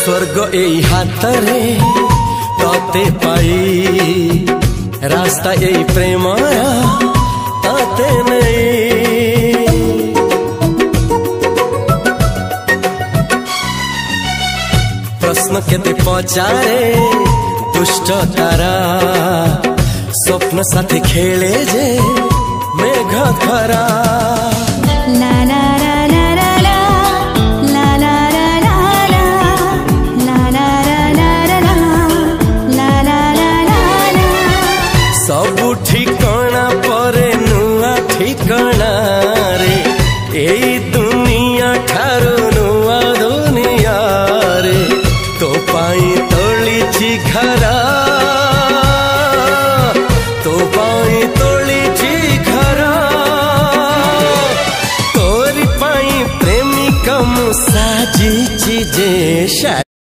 स्वर्ग एई हातरे तते पाई रास्ता एई प्रेमाया तते नहीं। प्रश्न केते पचारे दुष्ट तारा स्वप्न साथी खेले जे मेघ खरा।